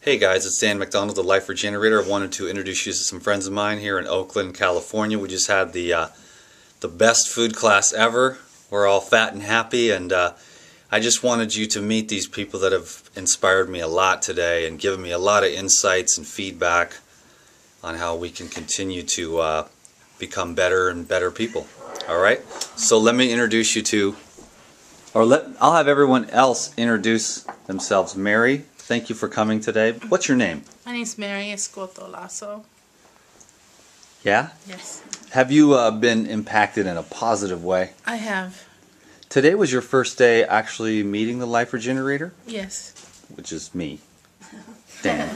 Hey guys, it's Dan McDonald, the Life Regenerator. I wanted to introduce you to some friends of mine here in Oakland, California. We just had the best food class ever. We're all fat and happy, and I just wanted you to meet these people that have inspired me a lot today and given me a lot of insights and feedback on how we can continue to become better and better people. Alright, so let me introduce you to, I'll have everyone else introduce themselves. Mary, thank you for coming today. What's your name? My name's Mary Escoto Lasso. Yeah? Yes. Have you been impacted in a positive way? I have. Today was your first day actually meeting the Life Regenerator? Yes. Which is me. Dan.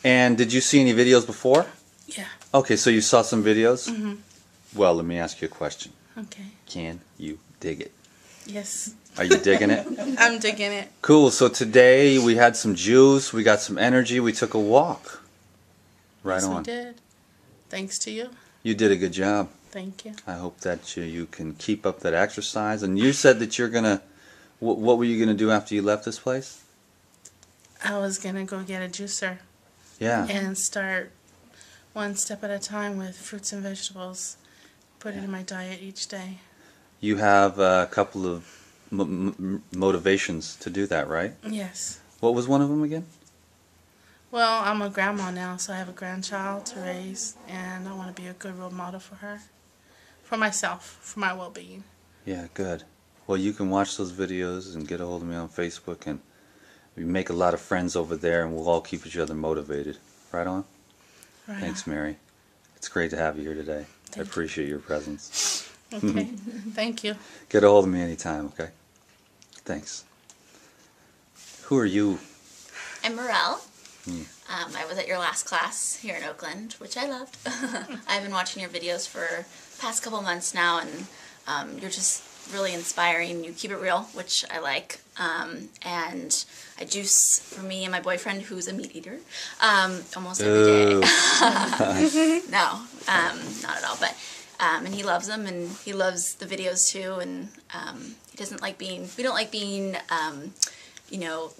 And did you see any videos before? Yeah. Okay, so you saw some videos? Mm-hmm. Well, let me ask you a question. Okay. Can you dig it? Yes. Are you digging it? I'm digging it. Cool, so today we had some juice, we got some energy, we took a walk. Right Yes, on. we did. Thanks to you. You did a good job. Thank you. I hope that you can keep up that exercise. And you said that you're going to, what were you going to do after you left this place? I was going to go get a juicer. Yeah. And start one step at a time with fruits and vegetables. Put it in my diet each day. You have a couple of motivations to do that, right? Yes. What was one of them again? Well, I'm a grandma now, so I have a grandchild to raise, and I want to be a good role model for her. For myself, for my well-being. Yeah, good. Well, you can watch those videos and get a hold of me on Facebook, and we make a lot of friends over there, and we'll all keep each other motivated. Right on? Right. Thanks, Mary. It's great to have you here today. I appreciate your presence. Okay. Thank you. Get a hold of me anytime, okay? Thanks. Who are you? I'm Morel. I was at your last class here in Oakland, which I loved. I've been watching your videos for the past couple months now, and you're just really inspiring. You keep it real, which I like. And I juice for me and my boyfriend, who's a meat eater, almost every day. No, not at all. But and he loves them, and he loves the videos too. And he doesn't like being. We don't like being. You know,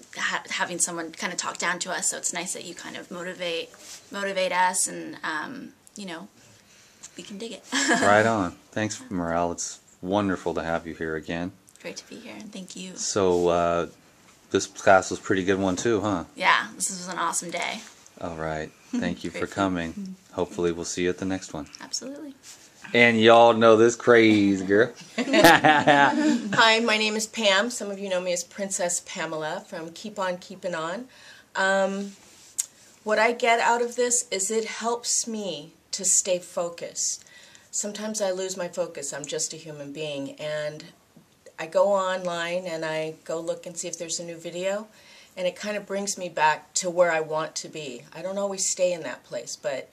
having someone kind of talk down to us, so it's nice that you kind of motivate us, and you know, we can dig it. Right on. Thanks, Morel. It's wonderful to have you here again. Great to be here, and thank you. So, this class was a pretty good one too, huh? Yeah, this was an awesome day. All right. Thank you for coming. Hopefully we'll see you at the next one. Absolutely. And y'all know this crazy girl. Hi, my name is Pam. Some of you know me as Princess Pamela from Keep On Keepin' On. What I get out of this is it helps me to stay focused. Sometimes I lose my focus. I'm just a human being. And I go online and I go look and see if there's a new video. And it kind of brings me back to where I want to be. I don't always stay in that place, but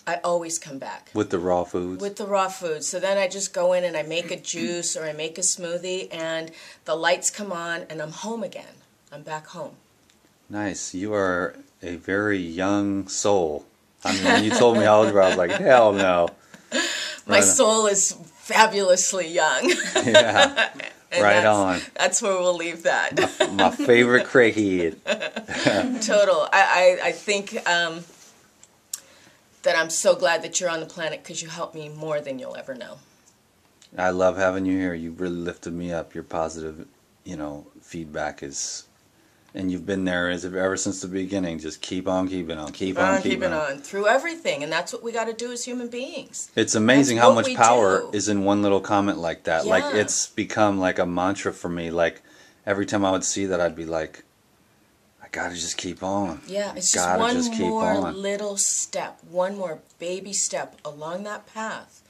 I always come back. With the raw foods? With the raw foods. So then I just go in and I make a juice or I make a smoothie, and the lights come on and I'm home again. I'm back home. Nice. You are a very young soul. I mean, when you told me how old you were, I was like, hell no. My soul is fabulously young. Yeah. Right on. That's where we'll leave that. My favorite crackhead. Total. I think that I'm so glad that you're on the planet, because you help me more than you'll ever know. I love having you here. You really lifted me up. Your positive, feedback is, and you've been there ever since the beginning. Just keep on keeping on. Keep on keeping on. Through everything, and that's what we got to do as human beings. It's amazing how much power is in one little comment like that. Yeah. Like, it's become like a mantra for me. Like, every time I would see that, I'd be like, I gotta just keep on. Yeah, it's just one more little step, one more baby step along that path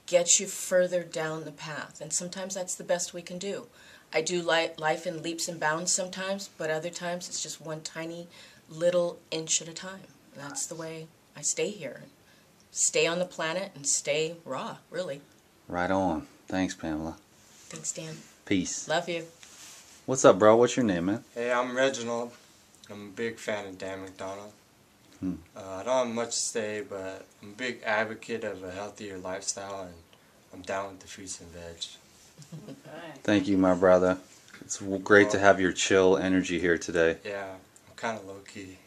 gets you further down the path. And sometimes that's the best we can do. I do life in leaps and bounds sometimes, but other times it's just one tiny little inch at a time. And that's the way I stay here. Stay on the planet and stay raw, really. Right on. Thanks, Pamela. Thanks, Dan. Peace. Love you. What's up, bro? What's your name, man? Hey, I'm Reginald. I'm a big fan of Dan McDonald. I don't have much to say, but I'm a big advocate of a healthier lifestyle, and I'm down with the fruits and veg. Thank you, my brother. It's great to have your chill energy here today. Yeah, I'm kind of low-key.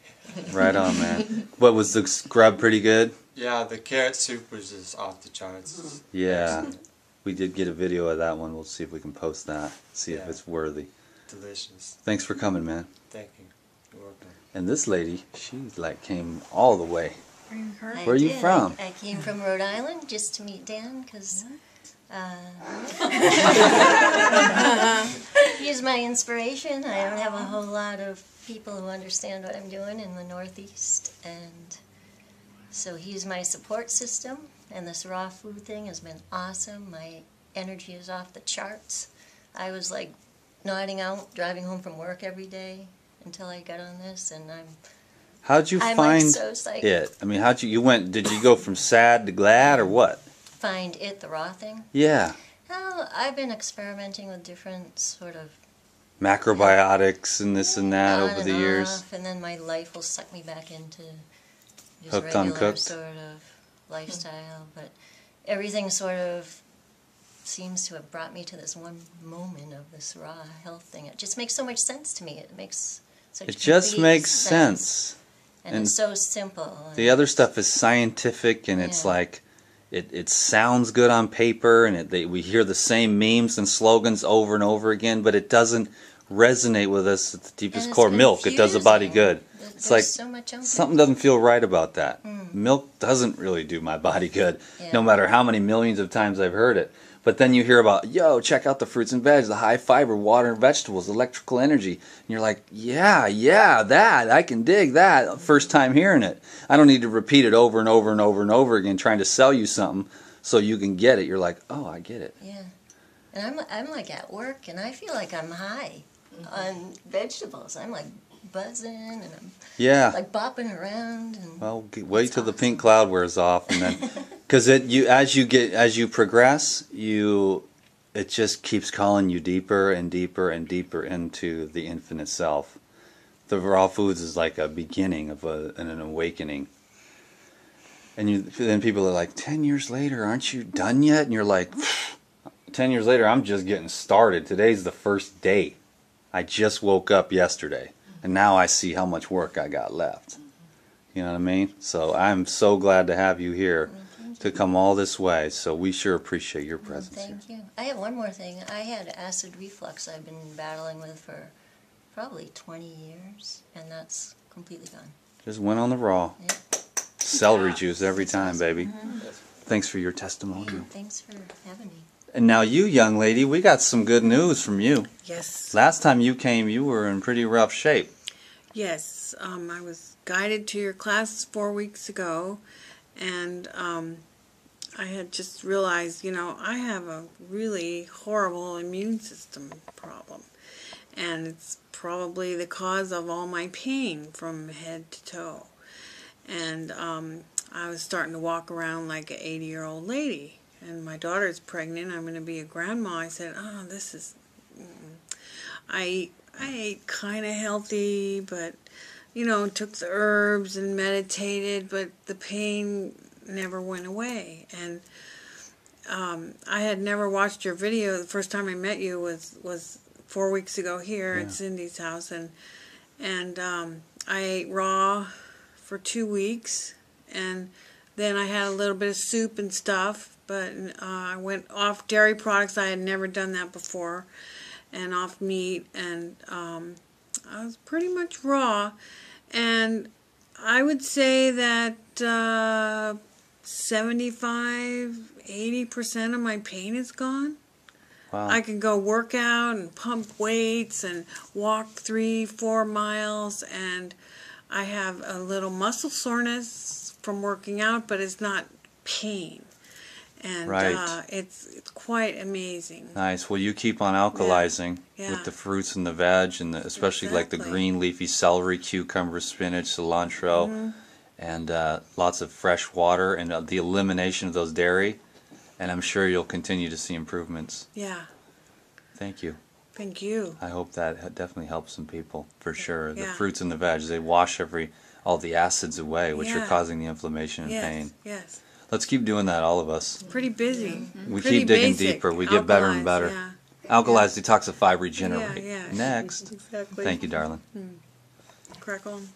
Right on, man. What, was the scrub pretty good? Yeah, the carrot soup was just off the charts. Yeah. Excellent. We did get a video of that one. We'll see if we can post that. See if Yeah. it's worthy. Delicious. Thanks for coming, man. Thank you. You're welcome. And this lady, she like came all the way. I Where are you did. from? I came from Rhode Island just to meet Dan because he's my inspiration. I don't have a whole lot of people who understand what I'm doing in the Northeast, and so he's my support system. And this raw food thing has been awesome. My energy is off the charts. I was like nodding out, driving home from work every day until I got on this, and How'd you I'm find like so psyched. it? I mean, did you go from sad to glad or what? Find it, the raw thing. Yeah. Oh, I've been experimenting with different sort of Macrobiotics and this and that on over and the years. off, and then my life will suck me back into just Hooked on regular cooked? sort of lifestyle. But everything sort of seems to have brought me to this one moment of this raw health thing. It just makes so much sense to me. It makes such It just complete makes sense. And it's so simple. The other stuff is scientific, and it's Yeah. like it sounds good on paper, and we hear the same memes and slogans over and over again, but it doesn't resonate with us at the deepest And it's core. Milk, it does the body confusing. good. It's There's like so much out there. something doesn't feel right about that. Milk doesn't really do my body good, Yeah. no matter how many millions of times I've heard it. But then you hear about, yo, check out the fruits and veg, the high fiber, water and vegetables, electrical energy. And you're like, yeah, that, I can dig that. First time hearing it. I don't need to repeat it over and over and over and over again trying to sell you something so you can get it. You're like, oh, I get it. Yeah. And I'm like at work, and I feel like I'm high on vegetables. I'm like buzzing, and I'm Yeah. like bopping around. And Well, wait till the pink cloud wears off, and then, because as you progress, it just keeps calling you deeper and deeper and deeper into the infinite self. The raw foods is like a beginning of an awakening. And then people are like, 10 years later, aren't you done yet? And you're like, 10 years later, I'm just getting started. Today's the first day. I just woke up yesterday, and now I see how much work I got left. You know what I mean? So I'm so glad to have you here, to come all this way. So we sure appreciate your presence here. Thank you. I have one more thing. I had acid reflux I've been battling with for probably 20 years, and that's completely gone. Just went on the raw. Yeah. Celery juice every time, baby. Thanks for your testimonial. Thanks for having me. And now you, young lady, we got some good news from you. Yes. Last time you came, you were in pretty rough shape. Yes. I was guided to your class 4 weeks ago, and I had just realized, I have a really horrible immune system problem, and it's probably the cause of all my pain from head to toe. And I was starting to walk around like an 80-year-old lady. And my daughter's pregnant. I'm going to be a grandma. I said, oh, this is... I ate kind of healthy, but, took the herbs and meditated, but the pain never went away. And I had never watched your video. The first time I met you was 4 weeks ago here at Cindy's house. And I ate raw for 2 weeks, and then I had a little bit of soup and stuff, but I went off dairy products. I had never done that before, and off meat, and I was pretty much raw, and I would say that 75–80% of my pain is gone. Wow. I can go work out and pump weights and walk 3–4 miles, and I have a little muscle soreness from working out, but it's not pain. And Right. It's quite amazing. Nice. Well, you keep on alkalizing Yeah. with the fruits and the veg, and especially like the Exactly. green leafy celery, cucumber, spinach, cilantro, and lots of fresh water, and the elimination of those dairy. And I'm sure you'll continue to see improvements. Yeah. Thank you. Thank you. I hope that definitely helps some people, for sure. The Yeah. fruits and the veg, they wash all the acids away, which are Yeah. causing the inflammation and Yes. pain. Yes. Let's keep doing that, all of us. Pretty busy. We Pretty keep digging basic. deeper. We get better and Alkalized, better. Yeah. Alkalize, detoxify, regenerate. Yeah, Next. exactly. Thank you, darling. Crack on.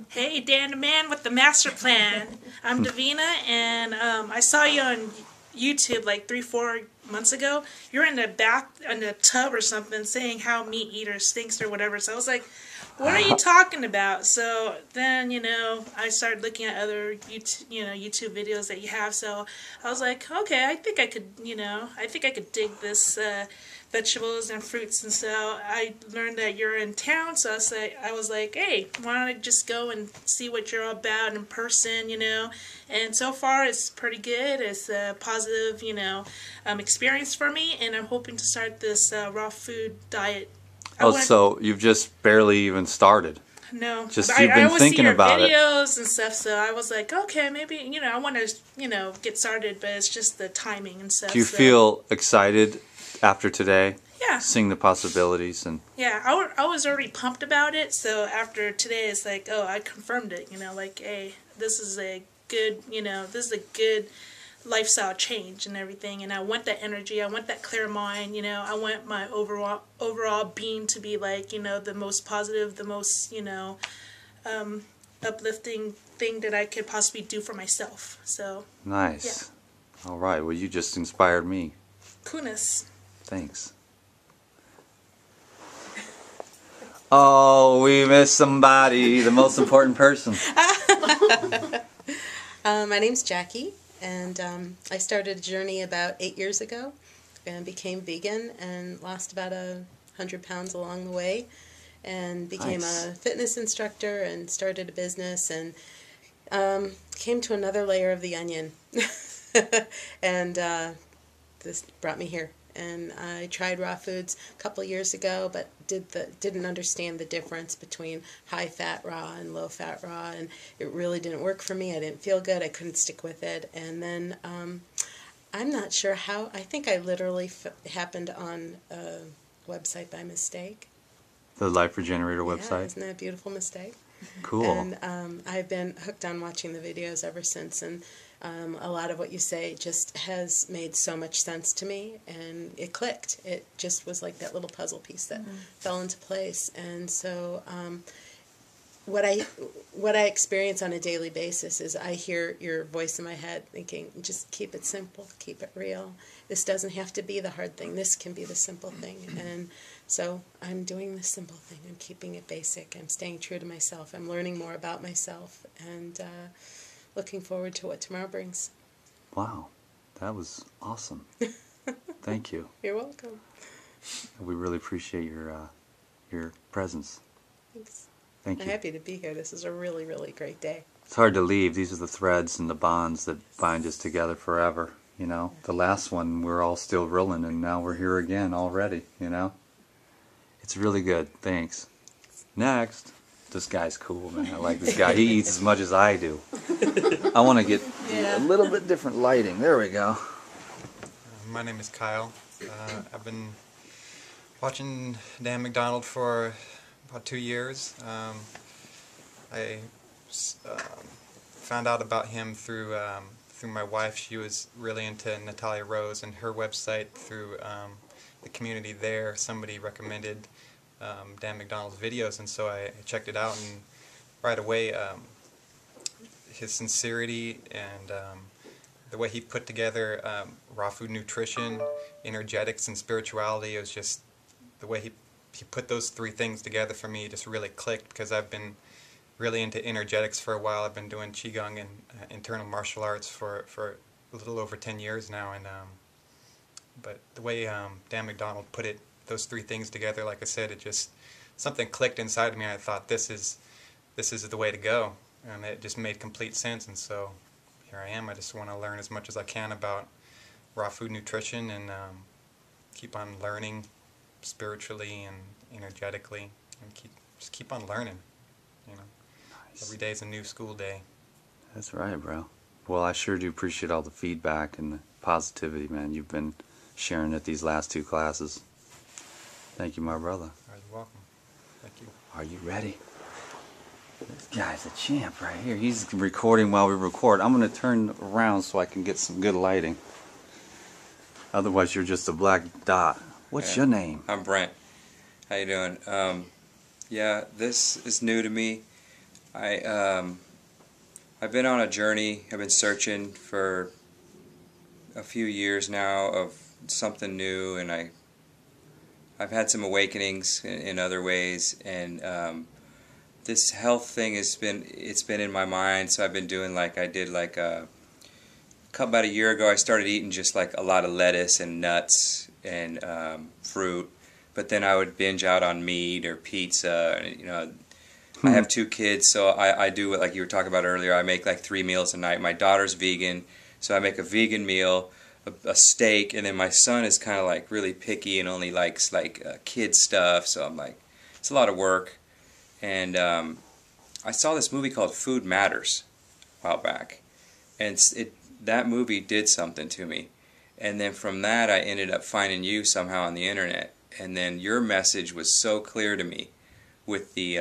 Hey, Dan the Man with the master plan. I'm Davina, and I saw you on YouTube like 3-4 months ago. You're in the tub or something, saying how meat eater stinks or whatever. So I was like, what are you talking about? So then, I started looking at other YouTube videos that you have. So I was like, okay, I think I could dig this vegetables and fruits. And so I learned that you're in town. So I was like, hey, why don't I just go and see what you're all about in person, And so far, it's pretty good. It's a positive, experience for me. And I'm hoping to start this raw food diet. So you've just barely even started. No, just you've been thinking about it. I always see your videos and stuff, so I was like, okay, maybe I want to get started, but it's just the timing and stuff. Do you feel excited after today? Yeah. Seeing the possibilities and. Yeah, I was already pumped about it, so after today, it's like, oh, I confirmed it. Like, hey, this is a good, lifestyle change and everything, and I want that energy, I want that clear mind, I want my overall being to be like, the most positive, the most, uplifting thing that I could possibly do for myself. So nice. Yeah. All right, well, you just inspired me. Kunis. Thanks. Oh, we missed somebody, the most important person. My name's Jackie. And I started a journey about 8 years ago and became vegan and lost about 100 pounds along the way and became a fitness instructor and started a business and came to another layer of the onion. And this brought me here. And I tried raw foods a couple years ago, but didn't understand the difference between high-fat raw and low-fat raw, and it really didn't work for me. I didn't feel good. I couldn't stick with it. And then I'm not sure how. I think I literally happened on a website by mistake. The Life Regenerator website? Yeah, isn't that a beautiful mistake? Cool. And I've been hooked on watching the videos ever since, and a lot of what you say just has made so much sense to me, and it clicked. It just was like that little puzzle piece that fell into place. And so what I experience on a daily basis is I hear your voice in my head thinking, just keep it simple, keep it real. This doesn't have to be the hard thing. This can be the simple thing. And so I'm doing the simple thing. I'm keeping it basic. I'm staying true to myself. I'm learning more about myself, and looking forward to what tomorrow brings. Wow, that was awesome. Thank you. You're welcome. We really appreciate your presence. Thanks. Thank you. I'm happy to be here. This is a really, really great day. It's hard to leave. These are the threads and the bonds that bind us together forever. The last one we're all still reeling, and now we're here again already. It's really good. Thanks. Next. This guy's cool, man. I like this guy. He eats as much as I do. I want to get a little bit different lighting. There we go. My name is Kyle. I've been watching Dan McDonald for about 2 years. I found out about him through my wife. She was really into Natalia Rose and her website. Through the community there, somebody recommended Dan McDonald's videos, and so I checked it out, and right away his sincerity and the way he put together raw food nutrition, energetics, and spirituality, it was just the way he put those three things together for me just really clicked, because I've been really into energetics for a while. I've been doing Qigong and internal martial arts for a little over 10 years now, and but the way Dan McDonald put those three things together, like I said, it just something clicked inside of me, and I thought this is the way to go, and it just made complete sense. And so here I am. I just want to learn as much as I can about raw food nutrition, and keep on learning spiritually and energetically, and just keep on learning. Nice. Every day is a new school day. That's right, bro. Well, I sure do appreciate all the feedback and the positivity, man. You've been sharing at these last 2 classes. Thank you, my brother. You're welcome. Thank you. Are you ready? This guy's a champ right here. He's recording while we record. I'm going to turn around so I can get some good lighting. Otherwise, you're just a black dot. What's your name? I'm Brent. How you doing? Yeah, this is new to me. I've been on a journey. I've been searching for a few years now of something new, and I've had some awakenings in other ways, and this health thing it's been in my mind. So I've been doing about a year ago I started eating just like a lot of lettuce and nuts and fruit, but then I would binge out on meat or pizza. You know, I have 2 kids, so I do what, like you were talking about earlier, I make like 3 meals a night. My daughter's vegan, so I make a vegan meal, a steak, and then my son is kind of like really picky and only likes like kid stuff, so I'm like, it's a lot of work. And I saw this movie called Food Matters a while back, and that movie did something to me. And then from that I ended up finding you somehow on the internet, and then your message was so clear to me with the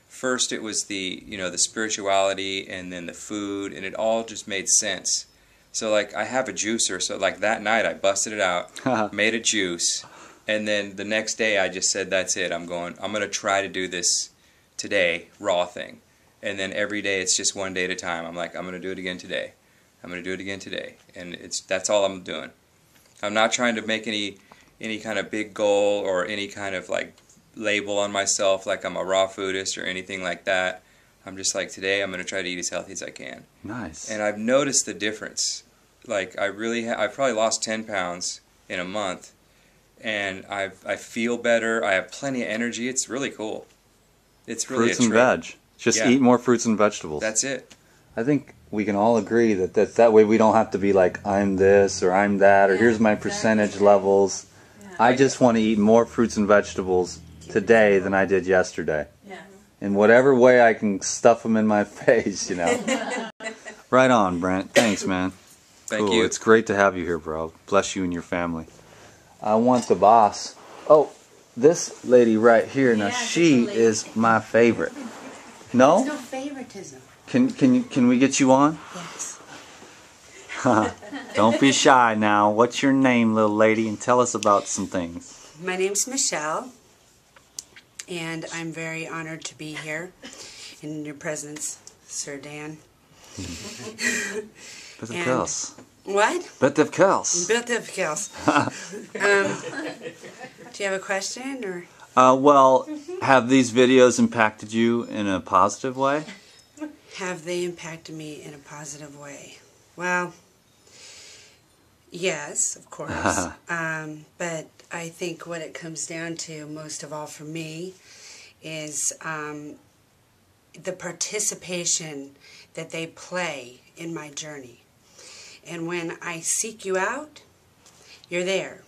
first it was the spirituality, and then the food, and it all just made sense. So like I have a juicer, so like that night I busted it out, made a juice, and then the next day I just said, that's it, I'm going to try to do this today, raw thing. And then every day it's just one day at a time. I'm like, I'm going to do it again today. I'm going to do it again today. And that's all I'm doing. I'm not trying to make any kind of big goal or any kind of like label on myself like I'm a raw foodist or anything like that. I'm just like, today I'm going to try to eat as healthy as I can. Nice. And I've noticed the difference. Like I probably lost 10 pounds in a month, and I feel better. I have plenty of energy. It's really cool. It's really fruits and veg. Just eat more fruits and vegetables. That's it. I think we can all agree that way we don't have to be like, I'm this or I'm that, or here's my percentage levels. Yeah. I just want to eat more fruits and vegetables today than I did yesterday. Yeah. In whatever way I can stuff them in my face, you know. Right on, Brent. Thanks, man. Thank you. It's great to have you here, bro. Bless you and your family. I want the boss. Oh, this lady right here. Now she is my favorite. No? There's no favoritism. Can we get you on? Yes. Don't be shy now. What's your name, little lady? And tell us about some things. My name's Michelle, and I'm very honored to be here in your presence, Sir Dan. But of course. What? But of course. But of course. Do you have a question, or? Well, have these videos impacted you in a positive way? Have they impacted me in a positive way? Well, yes, of course. But I think what it comes down to, most of all for me, is the participation that they play in my journey. And when I seek you out, you're there.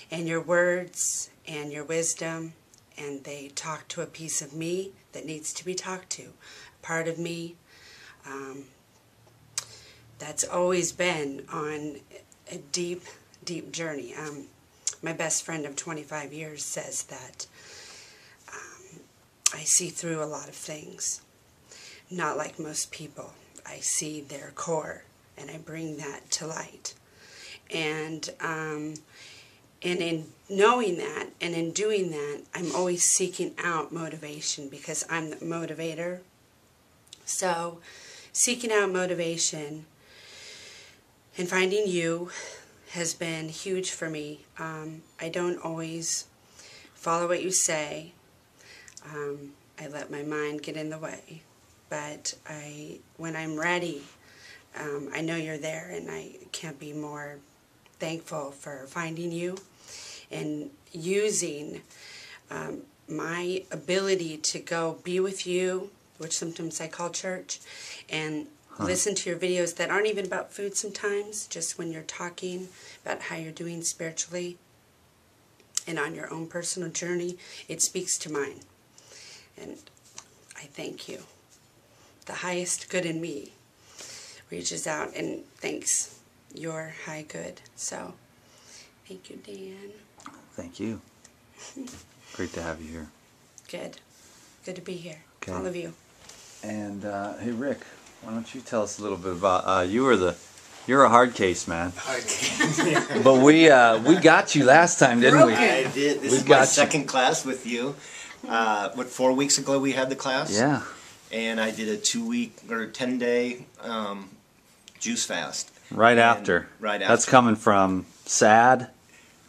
And your words and your wisdom, and they talk to a piece of me that needs to be talked to. A part of me that's always been on a deep, deep journey. My best friend of 25 years says that I see through a lot of things. Not like most people. I see their core, and I bring that to light. And in knowing that, and in doing that, I'm always seeking out motivation, because I'm the motivator. So, seeking out motivation and finding you has been huge for me. I don't always follow what you say. I let my mind get in the way. But when I'm ready, I know you're there, and I can't be more thankful for finding you and using my ability to go be with you, which sometimes I call church, and listen to your videos that aren't even about food sometimes, just when you're talking about how you're doing spiritually and on your own personal journey. It speaks to mine. And I thank you. The highest good in me reaches out and thanks your high good. So, thank you, Dan. Thank you. Great to have you here. Good. Good to be here. Okay. All of you. And, hey, Rick, why don't you tell us a little bit about, you were the You're a hard case, man. But we got you last time, didn't we? I did. This is my second class with you. 4 weeks ago we had the class? Yeah. And I did a 2-week or 10-day juice fast. Right after. That's coming from sad.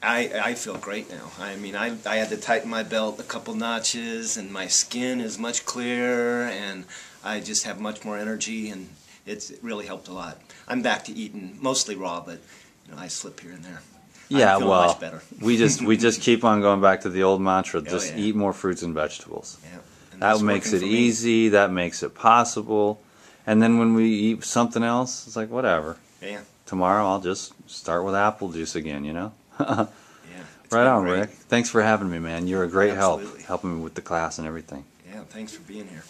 I feel great now. I mean, I had to tighten my belt a couple notches, and my skin is much clearer, and I just have much more energy, and it really helped a lot. I'm back to eating mostly raw, but you know, I slip here and there. Yeah, I'm feeling well, much better. we just keep on going back to the old mantra: just eat more fruits and vegetables. Yeah, and that makes it easy. That makes it possible. And then when we eat something else, it's like whatever. Yeah. Tomorrow I'll just start with apple juice again. You know. Yeah. Right on, Rick. Thanks for having me, man. You're a great help, helping me with the class and everything. Yeah, thanks for being here.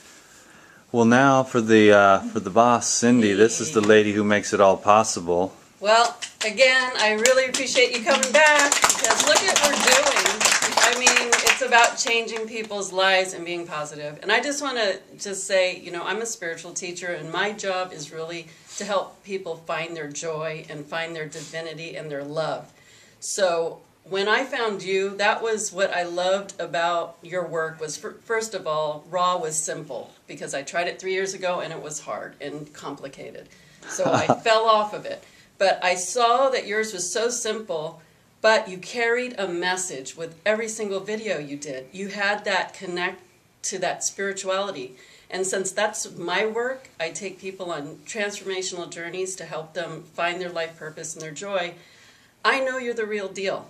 Well, now for the boss, Cindy. This is the lady who makes it all possible. Well, again, I really appreciate you coming back, because look at what we're doing. I mean, it's about changing people's lives and being positive. And I just want to just say, you know, I'm a spiritual teacher, and my job is really to help people find their joy and find their divinity and their love. So when I found you, that was what I loved about your work was, first of all, raw was simple, because I tried it 3 years ago and it was hard and complicated. So I fell off of it. But I saw that yours was so simple, but you carried a message with every single video you did. You had that connect to that spirituality. And since that's my work, I take people on transformational journeys to help them find their life purpose and their joy. I know you're the real deal.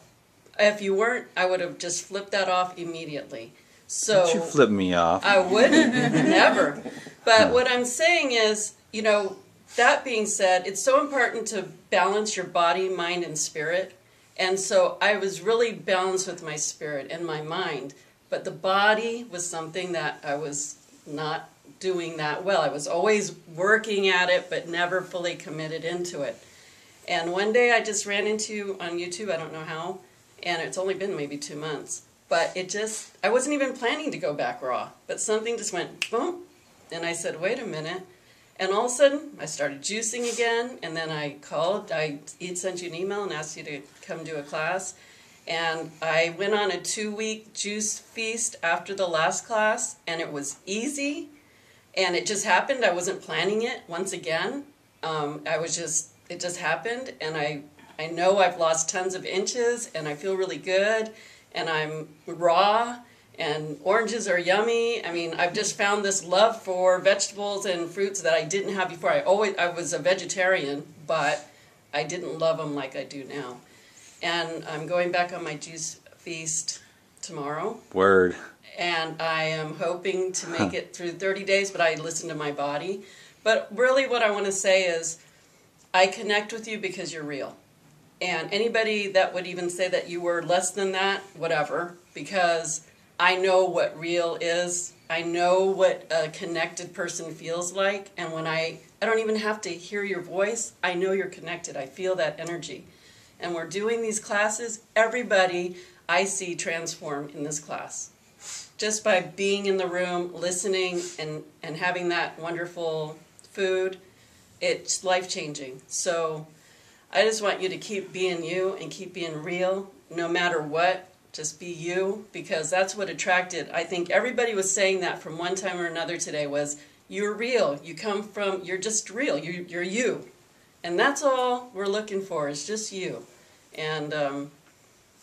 If you weren't, I would have just flipped that off immediately. So Don't you flip me off. I wouldn't, never. But what I'm saying is, you know, that being said, it's so important to balance your body, mind, and spirit. And so I was really balanced with my spirit and my mind. But the body was something that I was not doing that well. I was always working at it, but never fully committed into it. And one day I just ran into you on YouTube, I don't know how, and it's only been maybe 2 months. But it just, I wasn't even planning to go back raw. But something just went boom, and I said, wait a minute. And all of a sudden, I started juicing again, and then I called, I sent you an email and asked you to come do a class. And I went on a 2-week juice feast after the last class, and it was easy, and it just happened. I wasn't planning it once again. It just happened, and I know I've lost tons of inches, and I feel really good, and I'm raw, and oranges are yummy. I mean, I've just found this love for vegetables and fruits that I didn't have before. I was a vegetarian, but I didn't love them like I do now. And I'm going back on my juice feast tomorrow. Word. And I am hoping to make it through 30 days, but I listen to my body. But really what I want to say is I connect with you because you're real. And anybody that would even say that you were less than that, whatever, because I know what real is. I know what a connected person feels like. And when I don't even have to hear your voice, I know you're connected. I feel that energy. And we're doing these classes. Everybody I see transform in this class. Just by being in the room, listening, and having that wonderful food, it's life-changing. So I just want you to keep being you and keep being real, no matter what. Just be you, because that's what attracted. I think everybody was saying that from one time or another today was, you're real. You come from, you're just real. You're you. And that's all we're looking for, is just you. And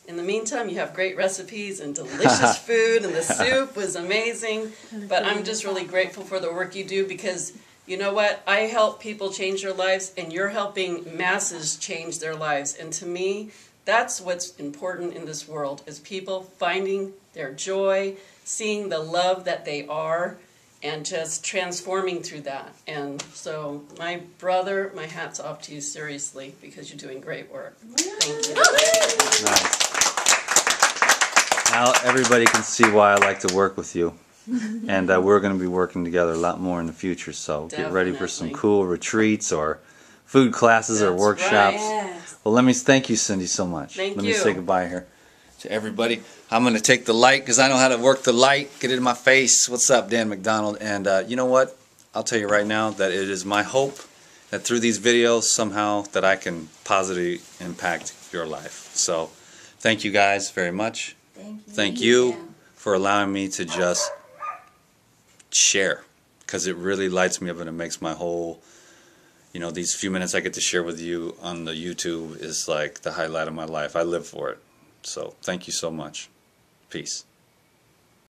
in the meantime, you have great recipes and delicious food, and the soup was amazing. But I'm just really grateful for the work you do, because you know what? I help people change their lives, and you're helping masses change their lives. And to me, that's what's important in this world, is people finding their joy, seeing the love that they are, and just transforming through that. And so, my brother, my hat's off to you, seriously, because you're doing great work. Thank you. Nice. Now everybody can see why I like to work with you. And we're going to be working together a lot more in the future, so get ready for some cool retreats or food classes or workshops. Right. Yes. Well, let me thank you, Cindy, so much. Thank let you. me say goodbye here to everybody. I'm going to take the light because I know how to work the light, get it in my face. What's up, Dan McDonald? And you know what? I'll tell you right now that it is my hope that through these videos somehow that I can positively impact your life. So thank you guys very much. Thank you for allowing me to just share, because it really lights me up and it makes my whole, you know, these few minutes I get to share with you on the YouTube is like the highlight of my life. I live for it. So thank you so much. Peace.